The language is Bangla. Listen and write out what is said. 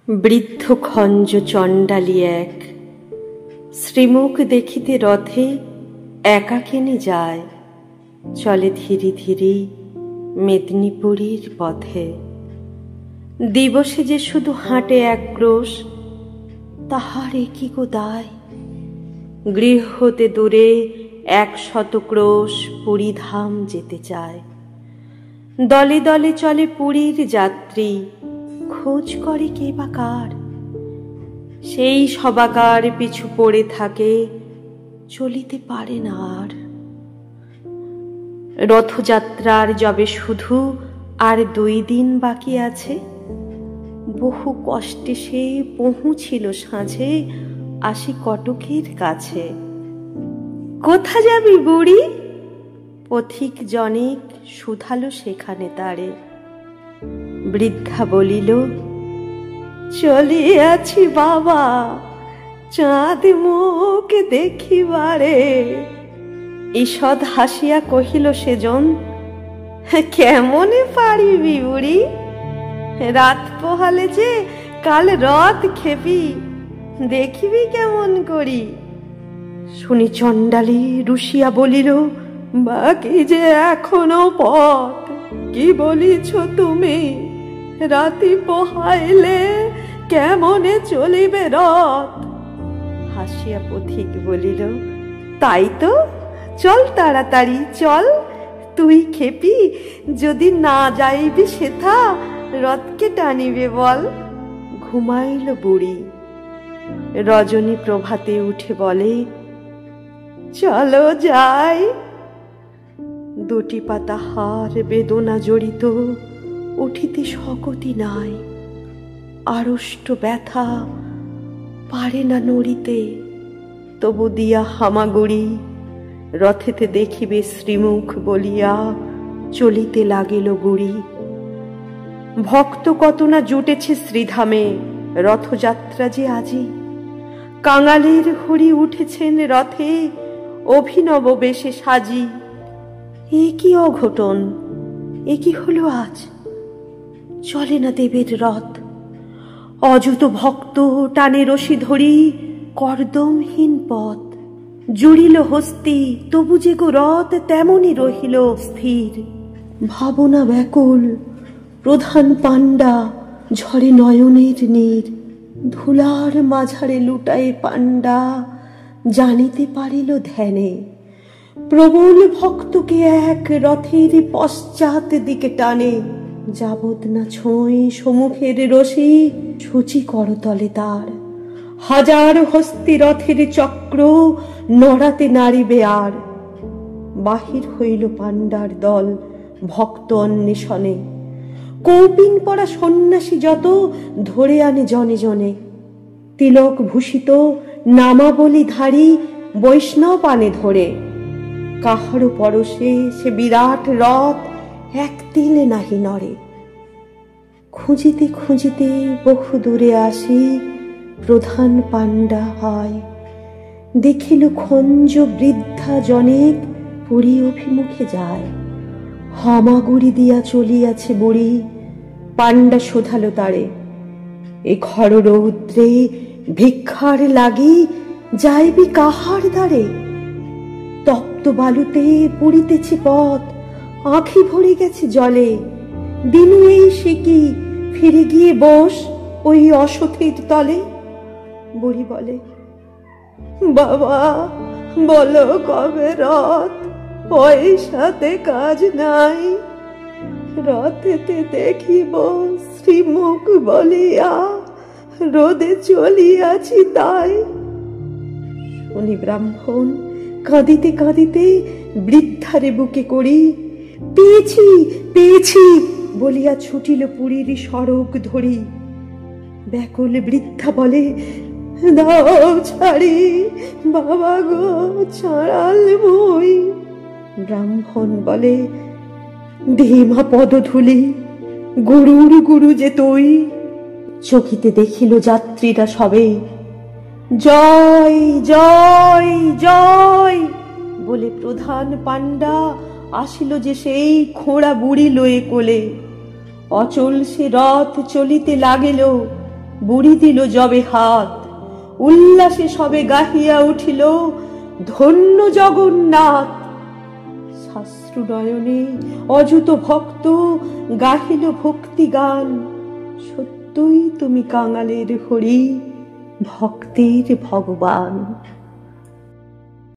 বৃদ্ধ খঞ্জ চণ্ডালী এক শ্রীমুখ দেখিতে রথে একাকিনী যায়, চলে ধীরে ধীরে মেদিনীপুরীর পথে। দিবসে যে শুধু হাঁটে এক ক্রোশ, তাহার একই গো দায়। গৃহ হতে দূরে 100 ক্রোশ পুরীধাম যেতে চায়। দলে দলে চলে পুরীর যাত্রী, খোঁজ করে কে বা কার। সেই সবাকার পিছু পড়ে থাকে, চলিতে পারে না আর। রথযাত্রার যবে শুধু আর 2 দিন বাকি আছে, বহু কষ্টে সে পৌঁছিল সাঁঝে আসি কটকের কাছে। কোথা যাবি বুড়ি? পথিক জনেক শুধালো সেখানে তারে। বৃদ্ধা বলিল, চলিয়াছি বাবা, চাঁদ মুখ দেখিবারে। ঈষৎ হাসিয়া কহিল সেজন, কেমনে পারিবি বুড়ি? রাত পোহালে যে কাল রথ খেপি, দেখিবি কেমন করি। শুনি চণ্ডালী রুষিয়া বলিল, বাকি যে এখনো পথ, কি বলিছ তুমি? রাতি পোহাইলে কেমনে চলিবে রথ? হাসিয়া পথিক বলিল, তাই তো, চল তাড়াতাড়ি চল। তুই খেপি, যদি না যাইবি সেথা, রথকে টানিবে বল। ঘুমাইল বুড়ি। রজনী প্রভাতে উঠে বলে, চলো যাই। 2টি পাতা হার বেদনা জড়িত, উঠিতে শক্তি নাই। আড়ষ্ট ব্যথা, পারে না নড়িতে, তবু দিয়া হামাগুড়ি। রথেতে দেখিবে শ্রীমুখ বলিয়া, চলিতে লাগিল বুড়ি। ভক্ত কত না জুটেছে শ্রীধামে, রথযাত্রা যে আজি। কাঙালের হরি উঠেছেন রথে, অভিনব বেশে সাজি। এ কি অঘটন, এ কি হলো আজ? চলে না দেবের রথ। অযুত ভক্ত টানে রশি ধরি, কর্দমহীন পথ। জুড়িল হস্তি, তবু যে গো রথ তেমনি রহিল স্থির। ভাবনা ব্যাকুল, প্রধান পাণ্ডা, ঝরে নয়নের নীর। ধুলার মাঝারে লুটায়ে পাণ্ডা, জানিতে পারিল ধ্যানে। প্রবল ভক্তকে এক রথের পশ্চাৎ দিকে টানে। যাবৎ না ছোঁয় সম্মুখের রশি, সূচি করতলে তার। হাজার হস্তি রথের চক্র, নড়াতে নাড়িবে আর। বাহির হইল পাণ্ডার দল ভক্ত অন্বেষণে। কৌপিন পরা সন্ন্যাসী যত, ধরে আনে জনে জনে। তিলক ভূষিত নামাবলীধারী বৈষ্ণব আনে ধরে। কাহারও পরশে সে বিরাট রথ, এক তিলে নাহি নড়ে। খুঁজিতে খুঁজিতে বহু দূরে আসি, প্রধান পাণ্ডা হয়। দেখিল খঞ্জ বৃদ্ধা জনেক, পুরী অভিমুখে যায়। হামাগুড়ি দিয়া চলিয়াছে বুড়ি। পাণ্ডা শোধালো তারে, এ ঘর রৌদ্রে ভিক্ষার লাগি, যাইবি কাহার দ্বারে? তপ্ত বালুতে পুড়িতেছে পথ, আঁখি ভরে গেছে জলে। দিনু এই সিকি, ফিরে গিয়ে বস ওই অসথির তলে। বুড়ি বলে, বাবা বলো কবে রথ? পয়সাতে কাজ নাই, রথেতে দেখিব শ্রীমুখ বলিয়া, রোদে চলিয়াছি তাই। শুনি ব্রাহ্মণ কাঁদিতে কাঁদিতে বৃদ্ধারে বুকে করি, পেয়েছি পেয়েছি বলিয়া ছুটিল পুরীর সড়ক ধরি। ব্যাকুল বৃদ্ধা বলে, দাও ছাড়ি বাবা গো, ছাড়াল মই। ব্রাহ্মণ বলে, ধীমা পদধূলি, গুরুর গুরু যে তুই। চকিতে দেখিল যাত্রীরা সবে, জয় জয় জয় বলে প্রধান পাণ্ডা আসিল যে সেই খোঁড়া বুড়ি লয়ে কোলে। অচল সে রথ চলিতে লাগিল, বুড়ি দিল যবে হাত, উল্লাসে সবে গাহিয়া উঠিল ধন্য জগন্নাথ। শাস্ত্রুনয়নে অযুত ভক্ত গাহিল ভক্তি গান, সত্যই তুমি কাঙালের হরি, ভক্তের ভগবান।